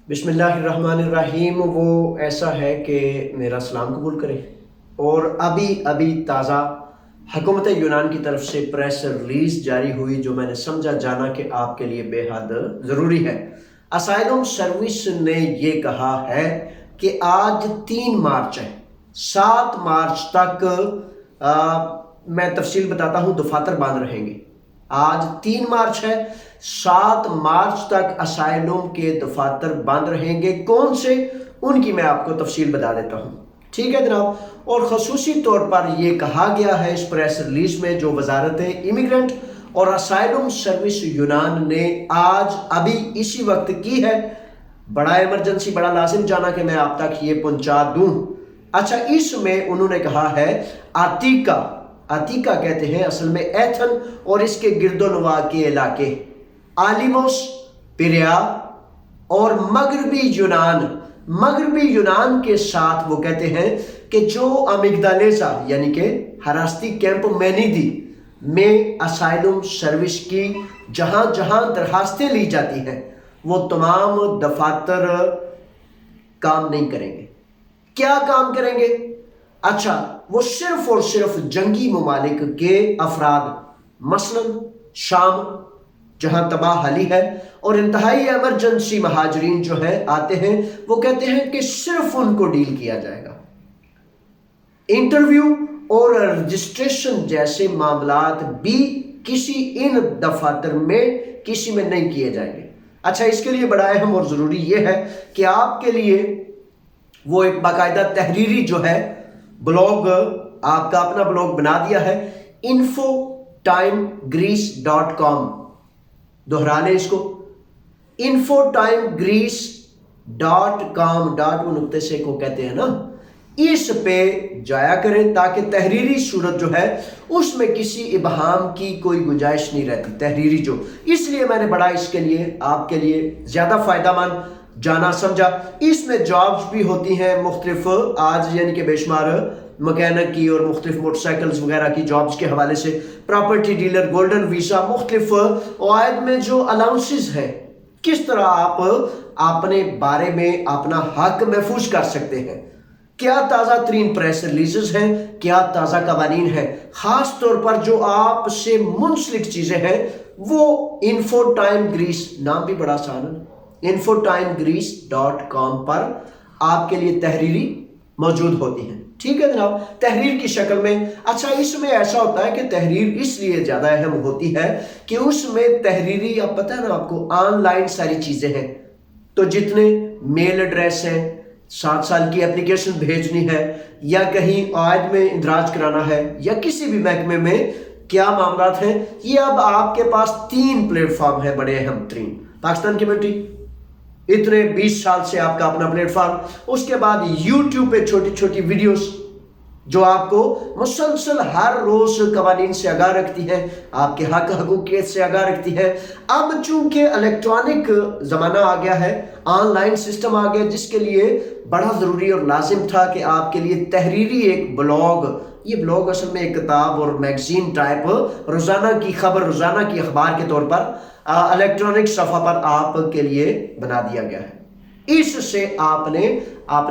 بسم اللہ الرحمن الرحیم۔ وہ ایسا ہے کہ میرا سلام قبول کرے۔ اور ابھی تازہ حکومت یونان کی طرف سے پریس ریلیز جاری ہوئی جو میں نے سمجھا جانا کہ آپ کے لیے بے حد ضروری ہے۔ اسائلم سروس نے یہ کہا ہے کہ آج 3 مارچ ہے، 7 مارچ تک میں تفصیل بتاتا ہوں، دفاتر بند رہیں گے۔ آج 3 مارچ ہے، 7 مارچ تک اسائلم کے دفاتر بند رہیں گے۔ کون سے؟ ان کی میں آپ کو تفصیل بتا دیتا ہوں، ٹھیک ہے جناب۔ اور خصوصی طور پر یہ کہا گیا ہے اس پریس ریلیز میں جو وزارت امیگرنٹ اور اسائلم سروس یونان نے آج اسی وقت کی ہے، بڑا ایمرجنسی، بڑا لازم جانا کہ میں آپ تک یہ پہنچا دوں۔ اچھا، اس میں انہوں نے کہا ہے عتیقہ کہتے ہیں اصل میں ایتھن اور اس کے گرد و نواح کے علاقے، آلیموس، پیریا اور مغربی یونان کے ساتھ وہ کہتے ہیں کہ جو امگدالیزا یعنی کہ حراستی کیمپ مینیدی میں اسائلم سروس کی جہاں درخواستیں لی جاتی ہیں وہ تمام دفاتر کام نہیں کریں گے۔ کیا کام کریں گے؟ اچھا، وہ صرف اور صرف جنگی ممالک کے افراد، مثلا شام جہاں تباہ حالی ہے، اور انتہائی ایمرجنسی مہاجرین جو ہیں آتے ہیں، وہ کہتے ہیں کہ صرف ان کو ڈیل کیا جائے گا۔ انٹرویو اور رجسٹریشن جیسے معاملات بھی ان دفاتر میں کسی میں نہیں کیے جائیں گے۔ اچھا، اس کے لیے بڑا اہم اور ضروری یہ ہے کہ آپ کے لیے وہ ایک باقاعدہ تحریری جو ہے بلاگ، آپ کا اپنا بلاگ بنا دیا ہے، infotimegreece.com، دہرا لیں اس کو، infotimegreece.com، ڈاٹ وہ نقطے سے کو کہتے ہیں نا، اس پہ جایا کریں تاکہ تحریری صورت جو ہے اس میں کسی ابہام کی کوئی گنجائش نہیں رہتی، تحریری جو، اس لیے میں نے بڑا اس کے لیے آپ کے لیے زیادہ فائدہ مند جانا سمجھا۔ اس میں جابز بھی ہوتی ہیں مختلف، آج یعنی کہ بے شمار مکینک کی اور مختلف موٹر سائیکلز وغیرہ کی جابز کے حوالے سے، پراپرٹی ڈیلر، گولڈن ویزا، مختلف عوائد میں جو الاؤنسز ہیں، کس طرح آپ اپنے بارے میں اپنا حق محفوظ کر سکتے ہیں، کیا تازہ ترین پریس ریلیزز ہیں، کیا تازہ قوانین ہیں، خاص طور پر جو آپ سے منسلک چیزیں ہیں، وہ انفو ٹائم گریس، نام بھی بڑا آسان ہے، infotimegreece.com پر آپ کے لیے تحریری موجود ہوتی ہیں، ٹھیک ہے جناب، تحریر کی شکل میں۔ اچھا، اس میں ایسا ہوتا ہے کہ تحریر اس لیے زیادہ اہم ہوتی ہے کہ اس میں تحریری، اب پتہ ہے نا آپ کو، آن لائن ساری چیزیں ہیں، تو جتنے میل ایڈریس ہیں، 7 سال کی اپلیکیشن بھیجنی ہے، یا کہیں عائد میں اندراج کرانا ہے، یا کسی بھی محکمے میں کیا معاملات ہیں، یہ اب آپ کے پاس 3 پلیٹ فارم ہیں بڑے اہم ترین۔ پاکستان کمیونٹی، اتنے 20 سال سے آپ کا اپنا پلیٹ فارم، اس کے بعد یوٹیوب پہ چھوٹی چھوٹی ویڈیوز جو آپ کو مسلسل ہر روز قوانین سے آگاہ رکھتی ہے، آپ کے حق حقوقیت سے آگاہ رکھتی ہے۔ اب چونکہ الیکٹرانک زمانہ آ گیا ہے، آن لائن سسٹم آ گیا، جس کے لیے بڑا ضروری اور لازم تھا کہ آپ کے لیے تحریری ایک بلاگ، یہ بلاگ اصل میں ایک کتاب اور میگزین ٹائپ، روزانہ کی خبر، روزانہ کی اخبار کے طور پر الیکٹرانک صفحہ پر آپ کے لیے بنا دیا گیا ہے۔ اس سے آپ نے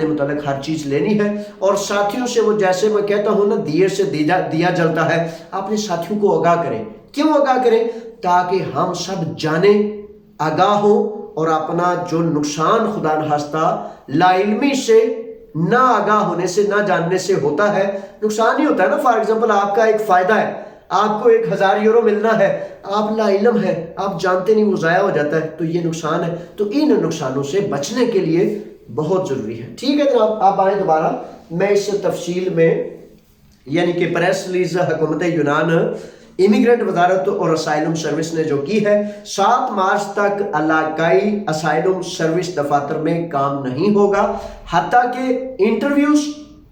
متعلق ہر چیز لینی ہے، اور ساتھیوں سے، وہ جیسے میں کہتا ہوں نا، دیے سے دیا جلتا ہے، اپنے ساتھیوں کو آگاہ کریں۔ کیوں آگاہ کریں؟ تاکہ ہم سب جانیں، آگاہ ہوں، اور اپنا جو نقصان خدا نخواستہ لا علمی سے، نہ آگاہ ہونے سے، نہ جاننے سے ہوتا ہے، نقصان ہی ہوتا ہے نا۔ فار ایگزامپل، آپ کا ایک فائدہ ہے، آپ کو 1000 یورو ملنا ہے، آپ لا علم ہے، آپ جانتے نہیں، وہ ضائع ہو جاتا ہے، تو یہ نقصان ہے۔ تو ان نقصانوں سے بچنے کے لیے بہت ضروری ہے، ٹھیک ہے جناب۔ آپ آئیں دوبارہ، میں اس تفصیل میں، یعنی کہ پریس ریلیز حکومت یونان، امیگرنٹ وزارت اور اسائلم سروس نے جو کی ہے، 7 مارچ تک علاقائی اسائلم سروس دفاتر میں کام نہیں ہوگا، حتیٰ کہ انٹرویوز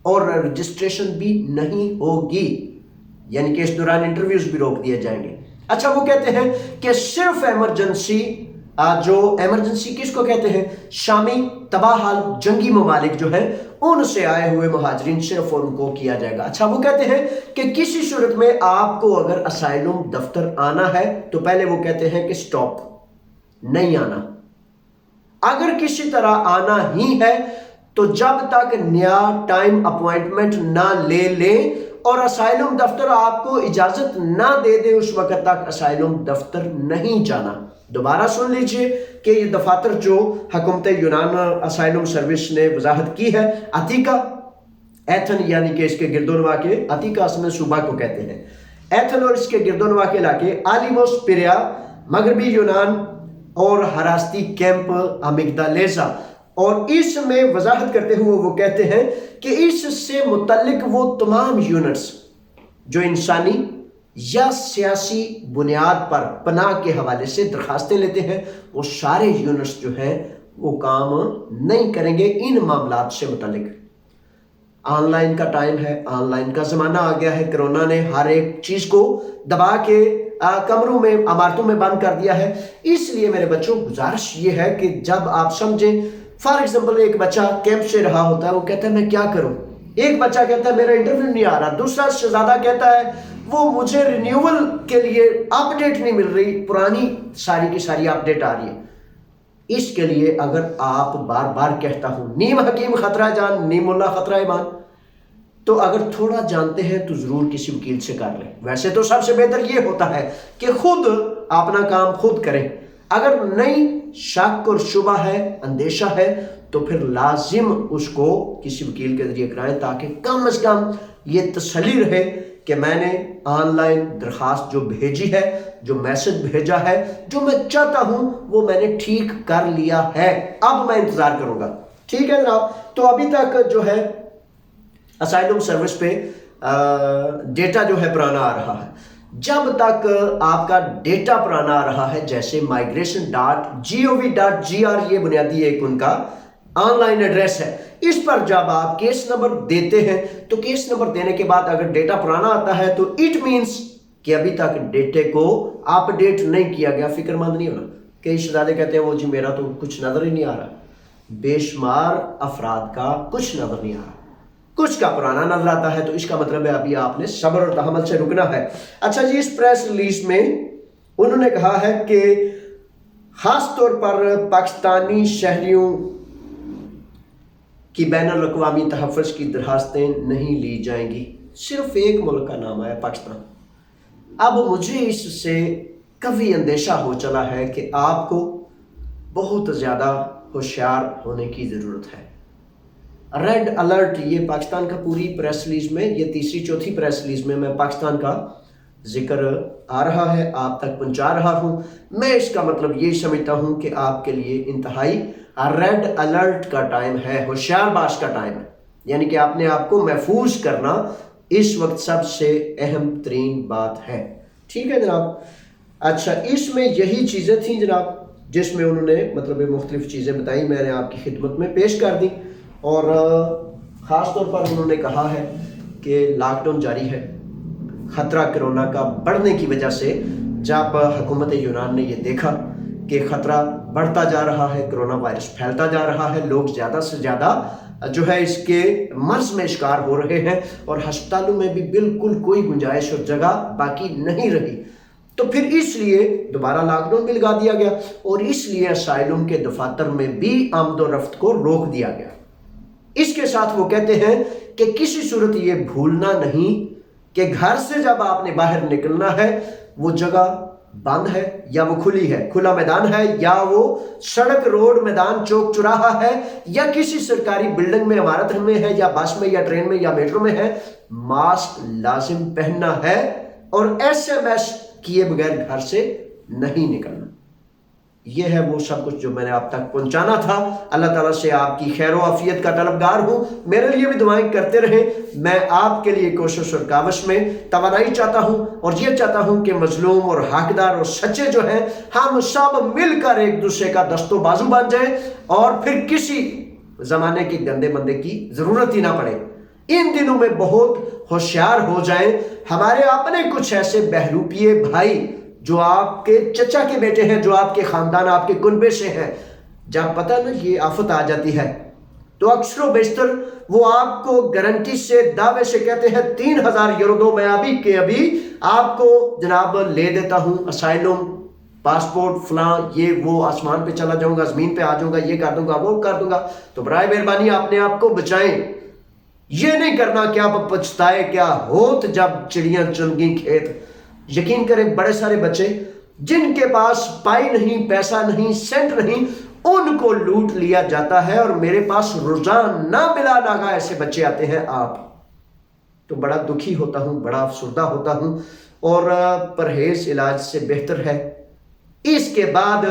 اور رجسٹریشن بھی نہیں ہوگی، یعنی کہ اس دوران انٹرویوز بھی روک دیے جائیں گے۔ اچھا، وہ کہتے ہیں کہ صرف ایمرجنسی، جو ایمرجنسی کس کو کہتے ہیں، شامی، تباہ حال، جنگی ممالک جو ہیں، ان سے آئے ہوئے مہاجرین، صرف ان کو کیا جائے گا۔ اچھا، وہ کہتے ہیں کہ کسی صورت میں آپ کو اگر اسائلم دفتر آنا ہے تو پہلے وہ کہتے ہیں کہ سٹاپ، نہیں آنا، اگر کسی طرح آنا ہی ہے تو جب تک نیا ٹائم اپوائنٹمنٹ نہ لے لیں اور اسائلم دفتر آپ کو اجازت نہ دے دے اس وقت تک اسائلم دفتر نہیں جانا۔ دوبارہ سن لیجئے کہ یہ دفاتر جو حکومت یونان اسائلم سروس نے وضاحت کی ہے، اتیکا، ایتھن یعنی کہ اس کے گرد و نواح کے، اتیکا اس میں صوبہ کو کہتے ہیں، ایتھن اور اس کے گرد و نواح کے علاقے، آلیموس پیریا، مغربی یونان اور حراستی کیمپ امگدالیزا، اور اس میں وضاحت کرتے ہوئے وہ کہتے ہیں کہ اس سے متعلق وہ تمام یونٹس جو انسانی یا سیاسی بنیاد پر پناہ کے حوالے سے درخواستیں لیتے ہیں، وہ سارے یونٹس جو ہیں وہ کام نہیں کریں گے ان معاملات سے متعلق۔ آن لائن کا ٹائم ہے، آن لائن کا زمانہ آ گیا ہے، کرونا نے ہر ایک چیز کو دبا کے کمروں میں، عمارتوں میں بند کر دیا ہے۔ اس لیے میرے بچوں گزارش یہ ہے کہ جب آپ سمجھیں، فار ایگزامپل ایک بچہ کیمپ سے رہا ہوتا ہے، وہ کہتا ہے میں کیا کروں، ایک بچہ کہتا ہے میرا انٹرویو نہیں آ رہا، دوسرا شہزادہ کہتا ہے وہ مجھے رینیول کے لیے اپ ڈیٹ نہیں مل رہی، پرانی ساری کی ساری اپ ڈیٹ آ رہی ہے۔ اس کے لیے اگر آپ بار بار کہتا ہوں، نیم حکیم خطرہ جان، نیم اللہ خطرہ ایمان، تو اگر تھوڑا جانتے ہیں تو ضرور کسی وکیل سے کر لیں۔ ویسے تو سب سے بہتر یہ ہوتا ہے کہ خود اپنا کام خود کریں۔ اگر نہیں، شک اور شبہ ہے، اندیشہ ہے، تو پھر لازم اس کو کسی وکیل کے ذریعے کرائیں تاکہ کم از کم یہ تسلی رہے کہ میں نے آن لائن درخواست جو بھیجی ہے، جو میسج بھیجا ہے، جو میں چاہتا ہوں وہ میں نے ٹھیک کر لیا ہے، اب میں انتظار کروں گا۔ ٹھیک ہے جناب، تو ابھی تک جو ہے اسائلم سروس پہ ڈیٹا جو ہے پرانا آ رہا ہے۔ جب تک آپ کا ڈیٹا پرانا آ رہا ہے، جیسے migration.gov.gr یہ بنیادی ایک ان کا آن لائن ایڈریس ہے، اس پر جب آپ کیس نمبر دیتے ہیں تو کیس نمبر دینے کے بعد اگر ڈیٹا پرانا آتا ہے تو اٹ مینس کہ ابھی تک ڈیٹے کو اپ ڈیٹ نہیں کیا گیا۔ فکر مند نہیں ہونا۔ کئی شہزادے کہتے ہیں وہ جی میرا تو کچھ نظر ہی نہیں آ رہا، بے شمار افراد کا کچھ نظر نہیں آ رہا، کچھ کا پرانا نظر آتا ہے، تو اس کا مطلب ہے ابھی آپ نے صبر اور تحمل سے رکنا ہے۔ اچھا جی، اس پریس ریلیز میں انہوں نے کہا ہے کہ خاص طور پر پاکستانی شہریوں کی بین الاقوامی تحفظ کی درخواستیں نہیں لی جائیں گی۔ صرف ایک ملک کا نام ہے، پاکستان۔ اب مجھے اس سے کافی اندیشہ ہو چلا ہے کہ آپ کو بہت زیادہ ہوشیار ہونے کی ضرورت ہے۔ ریڈ الرٹ، یہ پاکستان کا پوری پریس ریلیز میں، یہ تیسری چوتھی پریس ریلیز میں پاکستان کا ذکر آ رہا ہے، آپ تک پہنچا رہا ہوں۔ میں اس کا مطلب یہ سمجھتا ہوں کہ آپ کے لیے انتہائی ریڈ الرٹ کا ٹائم ہے، ہوشیار باش کا ٹائم ہے، یعنی کہ آپ نے آپ کو محفوظ کرنا اس وقت سب سے اہم ترین بات ہے۔ ٹھیک ہے جناب۔ اچھا، اس میں یہی چیزیں تھیں جناب جس میں انہوں نے مطلب مختلف چیزیں بتائیں، میں نے آپ کی خدمت میں پیش کر دی، اور خاص طور پر انہوں نے کہا ہے کہ لاک ڈاؤن جاری ہے، خطرہ کرونا کا بڑھنے کی وجہ سے جب حکومت یونان نے یہ دیکھا کہ خطرہ بڑھتا جا رہا ہے، کرونا وائرس پھیلتا جا رہا ہے، لوگ زیادہ سے زیادہ جو ہے اس کے مرض میں شکار ہو رہے ہیں اور ہسپتالوں میں بھی بالکل کوئی گنجائش اور جگہ باقی نہیں رہی، تو پھر اس لیے دوبارہ لاک ڈاؤن بھی لگا دیا گیا، اور اس لیے اسائلم کے دفاتر میں بھی آمد و رفت کو روک دیا گیا۔ اس کے ساتھ وہ کہتے ہیں کہ کسی صورت یہ بھولنا نہیں کہ گھر سے جب آپ نے باہر نکلنا ہے، وہ جگہ بند ہے یا وہ کھلی ہے، کھلا میدان ہے یا وہ سڑک، روڈ، میدان، چوک، چوراہا ہے یا کسی سرکاری بلڈنگ میں، عمارت میں ہے یا بس میں یا ٹرین میں یا میٹرو میں ہے، ماسک لازم پہننا ہے اور SMS کیے بغیر گھر سے نہیں نکلنا۔ یہ ہے وہ سب کچھ جو میں نے آپ تک پہنچانا تھا۔ اللہ تعالیٰ سے آپ کی خیر و عافیت کا طلبگار ہوں، میرے لیے بھی دعائیں کرتے رہیں۔ میں آپ کے لیے کوشش اور کاوش میں توانائی چاہتا ہوں، اور یہ چاہتا ہوں کہ مظلوم اور حقدار اور سچے جو ہیں، ہم سب مل کر ایک دوسرے کا دست و بازو بن جائیں اور پھر کسی زمانے کی گندے بندے کی ضرورت ہی نہ پڑے۔ ان دنوں میں بہت ہوشیار ہو جائیں۔ ہمارے اپنے کچھ ایسے بہروپیے بھائی جو آپ کے چچا کے بیٹے ہیں، جو آپ کے خاندان، آپ کے کنبے سے ہیں، جب پتہ نا یہ آفت آ جاتی ہے تو اکثر و بیشتر وہ آپ کو گارنٹی سے، دعوے سے کہتے ہیں 3000 یورو دو، میں ابھی کے ابھی آپ کو جناب لے دیتا ہوں اسائلم پاسپورٹ فلاں یہ وہ، آسمان پہ چلا جاؤں گا، زمین پہ آ جاؤں گا، یہ کر دوں گا وہ کر دوں گا، تو برائے مہربانی اپنے آپ کو بچائیں۔ یہ نہیں کرنا کہ آپ پچھتائے کیا ہوت جب چڑیاں چن گئیں کھیت۔ یقین کریں بڑے سارے بچے جن کے پاس پائی نہیں، پیسہ نہیں، سینٹ نہیں، ان کو لوٹ لیا جاتا ہے، اور میرے پاس روزانہ بلا ناغہ ایسے بچے آتے ہیں آپ، تو بڑا دکھی ہوتا ہوں، بڑا افسردہ ہوتا ہوں، اور پرہیز علاج سے بہتر ہے۔ اس کے بعد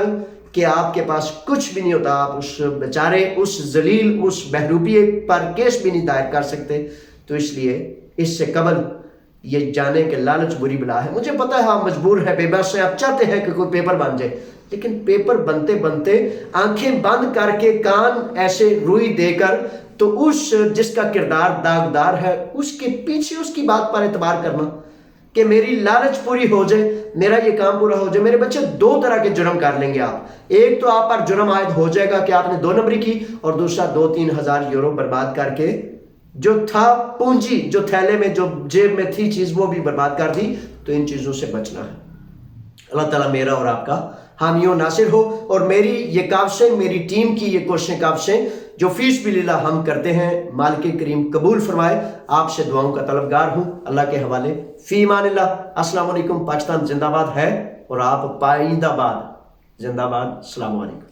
کہ آپ کے پاس کچھ بھی نہیں ہوتا، آپ اس بیچارے، اس ذلیل، اس بہروپیے پر کیس بھی نہیں دائر کر سکتے، تو اس لیے اس سے قبل یہ جانے کہ لالچ بری بلا ہے۔ مجھے پتا ہے آپ مجبور ہیں، بے بس ہیں، آپ چاہتے ہیں کہ کوئی پیپر بن جائے، لیکن پیپر بنتے بنتے آنکھیں بند کر کے، کان ایسے روئی دے کر، تو اس جس کا کردار داغدار ہے اس کے پیچھے اس کی بات پر اعتبار کرنا کہ میری لالچ پوری ہو جائے، میرا یہ کام پورا ہو جائے۔ میرے بچے دو طرح کے جرم کر لیں گے آپ، ایک تو آپ پر جرم عائد ہو جائے گا کہ آپ نے 2 نمبری کی، اور دوسرا 2-3 ہزار یورو برباد کر کے جو تھا پونجی، جو تھیلے میں، جو جیب میں تھی چیز، وہ بھی برباد کر دی۔ تو ان چیزوں سے بچنا ہے۔ اللہ تعالیٰ میرا اور آپ کا حامی و ناصر ہو، اور میری یہ کاوشیں، میری ٹیم کی یہ کوششیں کاوشیں جو فی سبیل اللہ ہم کرتے ہیں، مالک کریم قبول فرمائے۔ آپ سے دعاؤں کا طلبگار ہوں، اللہ کے حوالے، فی امان اللہ۔ السلام علیکم۔ پاکستان زندہ باد ہے، اور آپ پائیدہ باد، زندہ باد۔ السلام علیکم۔